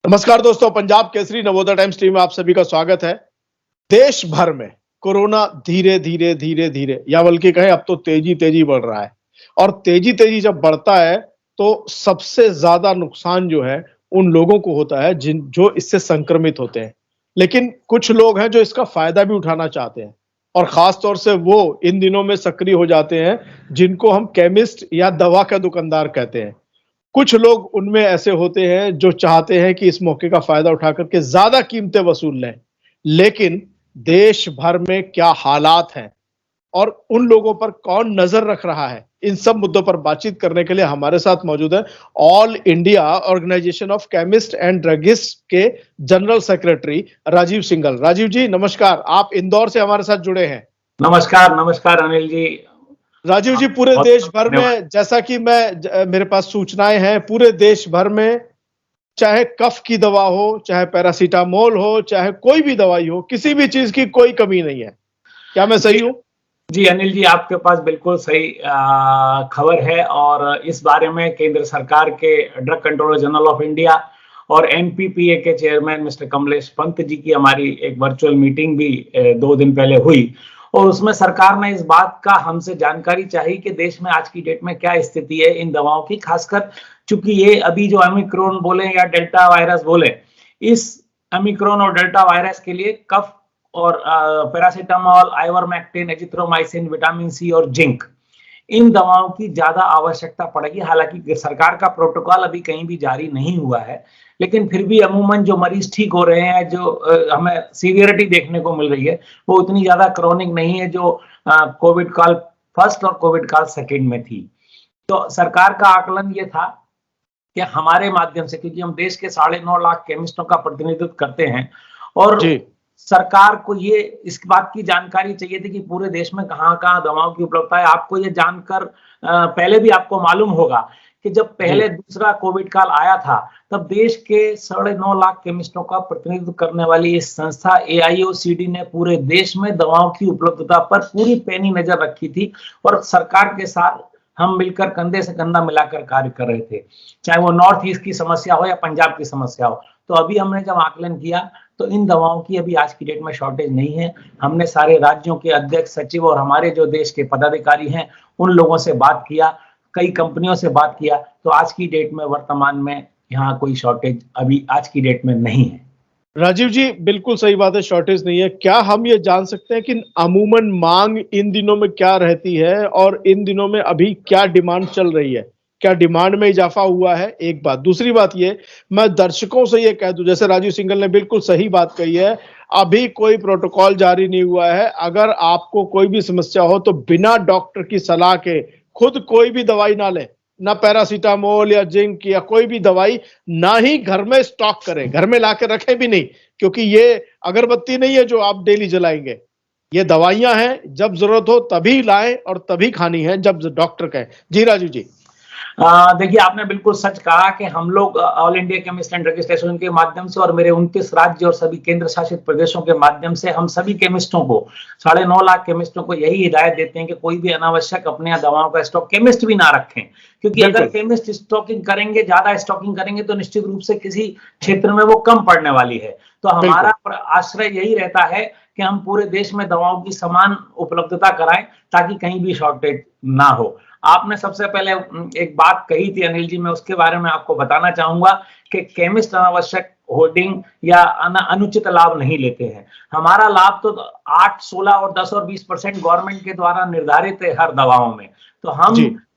नमस्कार दोस्तों, Punjab Kesari Navodaya times team में आप सभी का स्वागत है। देश भर में कोरोना धीरे धीरे धीरे धीरे या बल्कि कहें अब तो तेजी तेजी बढ़ रहा है। और तेजी तेजी जब बढ़ता है तो सबसे ज्यादा नुकसान जो है उन लोगों को होता है जिन जो इससे संक्रमित होते हैं। लेकिन कुछ लोग हैं जो इसका फायदा भी उठाना चाहते हैं और खास तौर से वो इन दिनों में सक्रिय हो जाते हैं जिनको हम केमिस्ट या दवा का दुकानदार कहते हैं। कुछ लोग उनमें ऐसे होते हैं जो चाहते हैं कि इस मौके का फायदा उठा करके ज्यादा कीमतें वसूल लें। लेकिन देश भर में क्या हालात हैं और उन लोगों पर कौन नजर रख रहा है, इन सब मुद्दों पर बातचीत करने के लिए हमारे साथ मौजूद है all India organisation of chemist and druggist के जनरल सेक्रेटरी राजीव सिंघल। राजीव जी नमस्कार, आप इंदौर से हमारे साथ जुड़े हैं। नमस्कार नमस्कार अनिल जी। राजीव जी, पूरे देश भर में जैसा कि मेरे पास सूचनाएं हैं, पूरे देश भर में चाहे कफ की दवा हो, चाहे पैरासीटामोल हो, चाहे कोई भी दवाई हो, किसी भी चीज की कोई कमी नहीं है। क्या मैं सही हूं? जी अनिल जी, आपके पास बिल्कुल सही खबर है। और इस बारे में केंद्र सरकार के drug controller general of India और एनपीपीए के चेयरमैन मिस्टर कमलेश पंत जी की हमारी एक वर्चुअल मीटिंग भी 2 दिन पहले हुई। और उसमें सरकार ने इस बात का हमसे जानकारी चाही कि देश में आज की डेट में क्या स्थिति है इन दवाओं की, खासकर चूंकि ये अभी जो ओमिक्रॉन बोले या डेल्टा वायरस बोले, इस ओमिक्रॉन और डेल्टा वायरस के लिए कफ और paracetamol, ivermectin, azithromycin, vitamin C और जिंक, इन दवाओं की ज्यादा आवश्यकता पड़ेगी। हालांकि सरकार का प्रोटोकॉल अभी कहीं भी जारी नहीं हुआ है, लेकिन फिर भी अमूमन जो मरीज ठीक हो रहे हैं, जो हमें सीवियरिटी देखने को मिल रही है, वो उतनी ज्यादा क्रोनिक नहीं है जो कोविड काल फर्स्ट और कोविड काल सेकेंड में थी। तो सरकार का आकलन ये था कि हमारे माध्यम से, क्योंकि हम देश के 9.5 लाख केमिस्टों का प्रतिनिधित्व करते हैं और सरकार को ये इस बात की जानकारी चाहिए थी कि पूरे देश में कहां-कहां दवाओं की उपलब्धता है। आपको ये जानकर पहले भी आपको मालूम होगा कि जब पहले दूसरा कोविड काल आया था, तब देश के 9.5 लाख केमिस्टों का प्रतिनिधित्व करने वाली इस संस्था AIOCD ने पूरे देश में दवाओं की उपलब्धता पर पूरी पैनी नजर रखी थी और सरकार के साथ हम मिलकर कंधे से कंधा मिलाकर कार्य कर रहे थे, चाहे वो नॉर्थ ईस्ट की समस्या हो या पंजाब की समस्या हो। तो अभी हमने जब आकलन किया तो इन दवाओं की अभी आज की डेट में शॉर्टेज नहीं है। हमने सारे राज्यों के अध्यक्ष, सचिव और हमारे जो देश के पदाधिकारी हैं उन लोगों से बात किया, कई कंपनियों से बात किया, तो आज की डेट में वर्तमान में यहाँ कोई शॉर्टेज अभी आज की डेट में नहीं है। राजीव जी बिल्कुल सही बात है, शॉर्टेज नहीं है। क्या हम ये जान सकते हैं कि अमूमन मांग इन दिनों में क्या रहती है और इन दिनों में अभी क्या डिमांड चल रही है? क्या डिमांड में इजाफा हुआ है? एक बात। दूसरी बात ये, मैं दर्शकों से ये कह दूं, जैसे राजीव सिंघल ने बिल्कुल सही बात कही है, अभी कोई प्रोटोकॉल जारी नहीं हुआ है। अगर आपको कोई भी समस्या हो तो बिना डॉक्टर की सलाह के खुद कोई भी दवाई ना लें, ना पैरासीटामोल या जिंक या कोई भी दवाई, ना ही घर में स्टॉक करें, घर में लाके रखें भी नहीं, क्योंकि ये अगरबत्ती नहीं है जो आप डेली जलाएंगे। ये दवाइयां हैं, जब जरूरत हो तभी लाएं और तभी खानी है जब डॉक्टर कहे। जी राजीव जी। देखिए, आपने बिल्कुल सच कहा कि हम लोग all India chemist and druggist association के माध्यम से और मेरे 29 राज्य और सभी केंद्र शासित प्रदेशों के माध्यम से हम सभी केमिस्टों को, 9.5 लाख केमिस्टों को यही हिदायत देते हैं कि कोई भी अनावश्यक अपने यहाँ दवाओं का स्टॉक केमिस्ट भी ना रखें, क्योंकि अगर केमिस्ट स्टॉकिंग करेंगे, ज्यादा स्टॉकिंग करेंगे तो निश्चित रूप से किसी क्षेत्र में वो कम पड़ने वाली है। तो हमारा आश्रय यही रहता है कि हम पूरे देश में दवाओं की समान उपलब्धता कराएं ताकि कहीं भी शॉर्टेज ना हो। आपने सबसे पहले एक बात कही थी अनिल जी, मैं उसके बारे में आपको बताना चाहूंगा कि केमिस्ट अनावश्यक होर्डिंग या अनुचित लाभ नहीं लेते हैं। हमारा लाभ तो 8, 16 और 10 और 20% गवर्नमेंट के द्वारा निर्धारित है हर दवाओं में। तो हम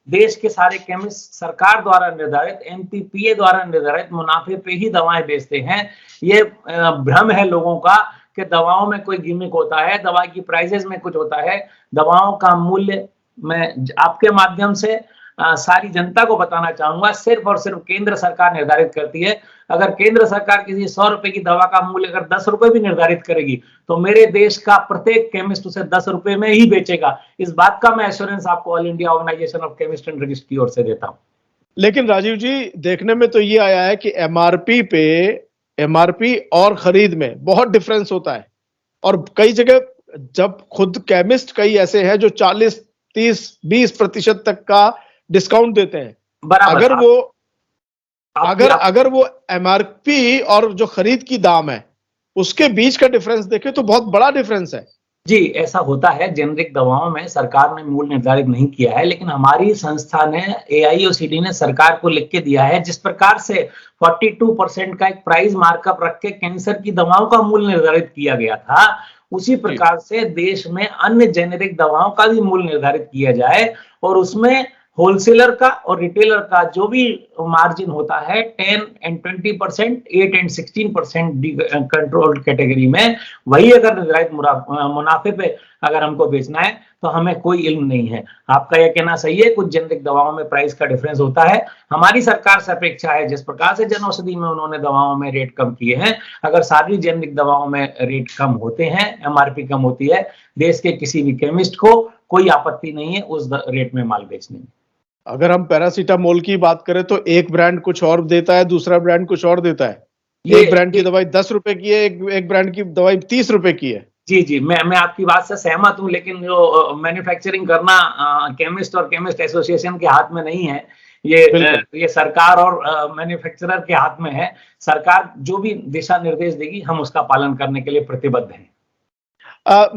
देश के सारे केमिस्ट सरकार द्वारा निर्धारित, एनपीपीए द्वारा निर्धारित मुनाफे पे ही दवाएं बेचते हैं। ये भ्रम है लोगों का कि दवाओं में कोई गिमिक होता है, दवा की प्राइसेस में कुछ होता है। दवाओं का मूल्य मैं आपके माध्यम से सारी जनता को बताना चाहूंगा, सिर्फ और सिर्फ केंद्र सरकार निर्धारित करती है। अगर केंद्र सरकार किसी 100 रुपए की दवा का मूल्य अगर 10 रुपए भी निर्धारित करेगी तो मेरे देश का प्रत्येक केमिस्ट उसे 10 रुपए में ही बेचेगा। इस बात का मैं एश्योरेंस आपको all India organisation of chemist and druggist की ओर से देता हूं। लेकिन राजीव जी, देखने में तो ये आया है कि एमआरपी और खरीद में बहुत डिफरेंस होता है और कई जगह जब खुद केमिस्ट कई ऐसे हैं जो 40, 30, 20% तक का डिस्काउंट देते हैं। अगर वो एमआरपी और जो खरीद की दाम है उसके बीच का डिफरेंस देखें तो बहुत बड़ा डिफरेंस है। जी, ऐसा होता है। जेनेरिक दवाओं में सरकार ने मूल्य निर्धारित नहीं किया है, लेकिन हमारी संस्था ने, एआईओसीडी ने सरकार को लिख के दिया है, जिस प्रकार से 42% का एक प्राइस मार्कअप रख के कैंसर की दवाओं का मूल्य निर्धारित किया गया था, उसी प्रकार से देश में अन्य जेनेरिक दवाओं का भी मूल्य निर्धारित किया जाए और उसमें होलसेलर का और रिटेलर का जो भी मार्जिन होता है 10 एंड 20%, 8 एंड 16% कंट्रोल्ड कैटेगरी में, वही अगर निर्धारित मुनाफे पे अगर हमको बेचना है तो हमें कोई इल्म नहीं है। आपका यह कहना सही है, कुछ जेनेरिक दवाओं में प्राइस का डिफरेंस होता है। हमारी सरकार से अपेक्षा है, जिस प्रकार से जन औषधि में उन्होंने दवाओं में रेट कम किए हैं, अगर सारी जेनेरिक दवाओं में रेट कम होते हैं, एमआरपी कम होती है, देश के किसी भी केमिस्ट को कोई आपत्ति नहीं है उस रेट में माल बेचने में। अगर हम पैरासीटामोल की बात करें तो एक ब्रांड कुछ और देता है, दूसरा ब्रांड कुछ और देता है। एक ब्रांड की दवाई 10 रुपए की है, एक ब्रांड की दवाई 30 रुपए की है। जी, मैं आपकी बात से सहमत हूं, लेकिन जो मैन्युफैक्चरिंग करना केमिस्ट और केमिस्ट एसोसिएशन के हाथ में नहीं है, ये सरकार और मैन्युफैक्चरर के हाथ में है। सरकार जो भी दिशा निर्देश देगी हम उसका पालन करने के लिए प्रतिबद्ध हैं।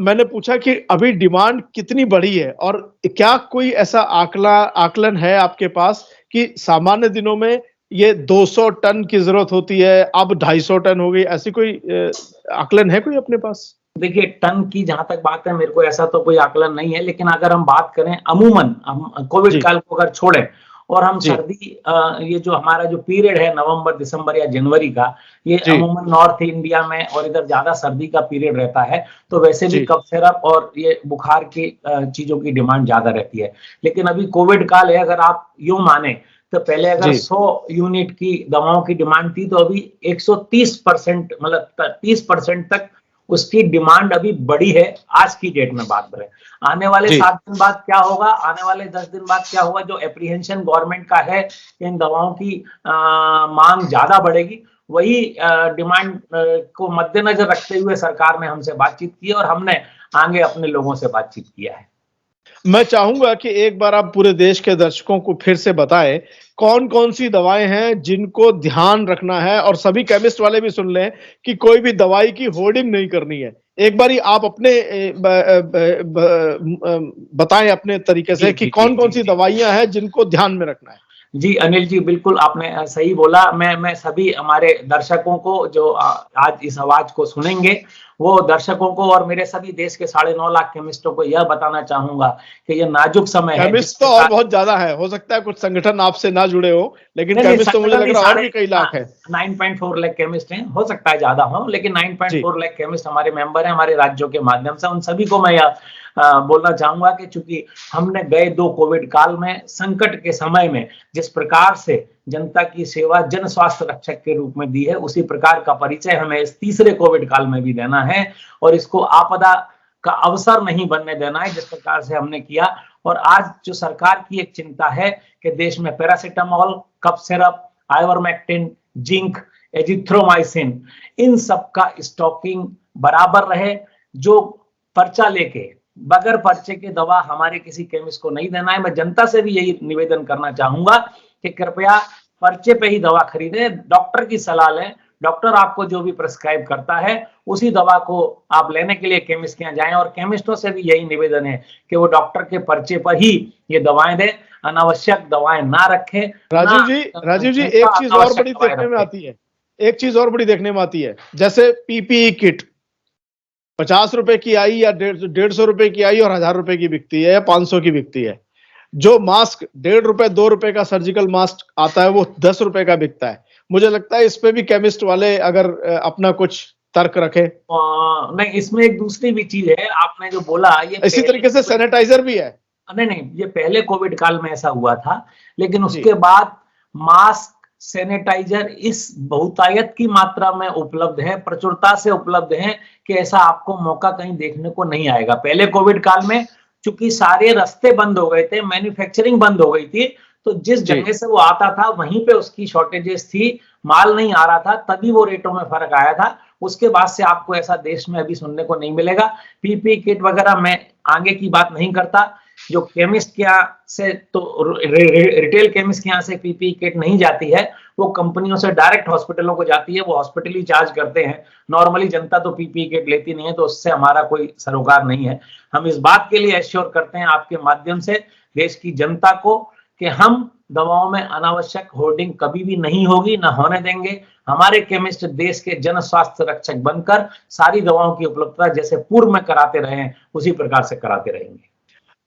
मैंने पूछा कि अभी डिमांड कितनी बढ़ी है और क्या कोई ऐसा आकलन है आपके पास कि सामान्य दिनों में ये 200 टन की जरूरत होती है, अब 250 टन हो गई, ऐसी कोई आकलन है कोई अपने पास? देखिए, टन की जहां तक बात है, मेरे को ऐसा तो कोई आकलन नहीं है, लेकिन अगर हम बात करें अमूमन, हम कोविड काल को अगर छोड़ें और हम सर्दी, ये जो हमारा जो पीरियड है नवंबर, दिसंबर या जनवरी का, ये अमूमन नॉर्थ इंडिया में और इधर ज्यादा सर्दी का पीरियड रहता है, तो वैसे भी कफ सिरप और ये बुखार की चीजों की डिमांड ज्यादा रहती है। लेकिन अभी कोविड काल है, अगर आप यूं माने तो पहले अगर 100 यूनिट की दवाओं की डिमांड थी, तो अभी 130%, मतलब 30% तक उसकी डिमांड अभी बढ़ी है। आज की डेट में बात करें, आने वाले 7 दिन बाद क्या होगा, आने वाले 10 दिन बाद क्या होगा, जो एप्रीहेंशन गवर्नमेंट का है इन दवाओं की मांग ज्यादा बढ़ेगी, वही डिमांड को मद्देनजर रखते हुए सरकार ने हमसे बातचीत की और हमने आगे अपने लोगों से बातचीत किया है। मैं चाहूंगा कि एक बार आप पूरे देश के दर्शकों को फिर से बताएं कौन कौन सी दवाएं हैं जिनको ध्यान रखना है, और सभी केमिस्ट वाले भी सुन लें कि कोई भी दवाई की होर्डिंग नहीं करनी है। एक बार ही आप अपने बताएं अपने तरीके से कि कौन कौन सी दवाइयां हैं जिनको ध्यान में रखना है। जी अनिल जी, बिल्कुल आपने सही बोला। मैं सभी हमारे दर्शकों को जो आज इस आवाज को सुनेंगे, वो दर्शकों को और मेरे सभी देश के 9.5 लाख केमिस्टों को यह बताना चाहूंगा कि ये नाजुक समय है। केमिस्ट तो और बहुत ज्यादा है, हो सकता है कुछ संगठन आपसे ना जुड़े हो, लेकिन केमिस्ट तो मुझे लग रहा है और भी कई लाख है। 9.4 लाख केमिस्ट हैं, हो सकता है ज्यादा हो, लेकिन 9.4 लाख केमिस्ट हमारे मेंबर हैं, हमारे राज्यों के माध्यम से। उन सभी को मैं यह बोलना चाहूंगा कि चूंकि हमने गए 2 कोविड काल में, संकट के समय में जिस प्रकार से जनता की सेवा जन स्वास्थ्य रक्षक के रूप में दी है, उसी प्रकार का परिचय हमें इस तीसरे कोविड काल में भी देना है और इसको आपदा का अवसर नहीं बनने देना है, जिस प्रकार से हमने किया। और आज जो सरकार की एक चिंता है कि देश में paracetamol, cough syrup, ivermectin, zinc, azithromycin, इन सब का स्टॉकिंग बराबर रहे। जो पर्चा लेके, बगैर पर्चे के दवा हमारे किसी केमिस्ट को नहीं देना है। मैं जनता से भी यही निवेदन करना चाहूंगा कि कृपया पर्चे पे ही दवा खरीदें, डॉक्टर की सलाह लें। डॉक्टर आपको जो भी प्रिस्क्राइब करता है उसी दवा को आप लेने के लिए केमिस्ट के यहाँ जाएं, और केमिस्टों से भी यही निवेदन है कि वो डॉक्टर के पर्चे पर ही ये दवाएं दें, अनावश्यक दवाएं ना रखें। राजीव जी एक चीज और बड़ी देखने में आती है, एक चीज और बड़ी देखने में आती है, जैसे पीपीई किट 50 रुपए की आई या 150 रुपए की आई और 1000 रुपए की बिकती है या 500 की बिकती है। जो मास्क 1.5 रुपए 2 रुपए का सर्जिकल मास्क आता है वो 10 रुपए का बिकता है। मुझे लगता है इस पे भी केमिस्ट वाले अगर अपना कुछ तर्क रखे। नहीं, इसमें एक दूसरी भी चीज है, आपने जो बोला ये इसी तरीके से सैनिटाइजर भी है। नहीं, ये पहले कोविड काल में ऐसा हुआ था, लेकिन उसके बाद मास्क, सैनिटाइजर इस बहुतायत की मात्रा में उपलब्ध है, प्रचुरता से उपलब्ध है कि ऐसा आपको मौका कहीं देखने को नहीं आएगा। पहले कोविड काल में चूंकि सारे रास्ते बंद हो गए थे, मैन्युफैक्चरिंग बंद हो गई थी, तो जिस जगह से वो आता था वहीं पे उसकी शॉर्टेजेस थी, माल नहीं आ रहा था, तभी वो रेटों में फर्क आया था। उसके बाद से आपको ऐसा देश में अभी सुनने को नहीं मिलेगा। पीपी किट वगैरह मैं आगे की बात नहीं करता, जो केमिस्ट के यहाँ से तो रिटेल केमिस्ट के यहाँ से पीपीई किट नहीं जाती है, वो कंपनियों से डायरेक्ट हॉस्पिटलों को जाती है, वो हॉस्पिटल ही चार्ज करते हैं। नॉर्मली जनता तो पीपीई किट लेती नहीं है, तो उससे हमारा कोई सरोकार नहीं है। हम इस बात के लिए एश्योर करते हैं आपके माध्यम से देश की जनता को कि हम दवाओं में अनावश्यक होर्डिंग कभी भी नहीं होगी, ना होने देंगे। हमारे केमिस्ट देश के जन स्वास्थ्य रक्षक बनकर सारी दवाओं की उपलब्धता जैसे पूर्व में कराते रहे हैं, उसी प्रकार से कराते रहेंगे।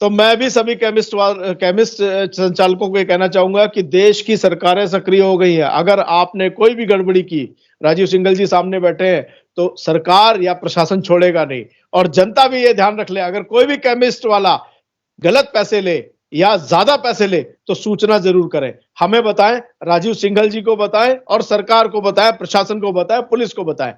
तो मैं भी सभी केमिस्ट संचालकों को ये कहना चाहूंगा कि देश की सरकारें सक्रिय हो गई है। अगर आपने कोई भी गड़बड़ी की, राजीव सिंघल जी सामने बैठे हैं, तो सरकार या प्रशासन छोड़ेगा नहीं। और जनता भी ये ध्यान रख ले, अगर कोई भी केमिस्ट वाला गलत पैसे ले या ज्यादा पैसे ले तो सूचना जरूर करें, हमें बताएं, राजीव सिंघल जी को बताएं और सरकार को बताएं, प्रशासन को बताएं, पुलिस को बताएं।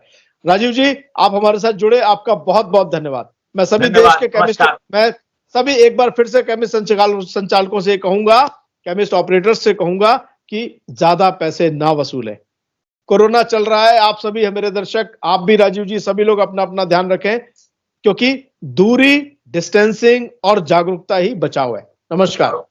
राजीव जी, आप हमारे साथ जुड़े, आपका बहुत बहुत धन्यवाद। मैं सभी देश के केमिस्ट, मैं सभी एक बार फिर से केमिस्ट संचालकों से कहूंगा, केमिस्ट ऑपरेटर्स से कहूंगा कि ज्यादा पैसे ना वसूलें। कोरोना चल रहा है, आप सभी मेरे दर्शक, आप भी राजीव जी, सभी लोग अपना अपना ध्यान रखें, क्योंकि दूरी, डिस्टेंसिंग और जागरूकता ही बचाव है। नमस्कार।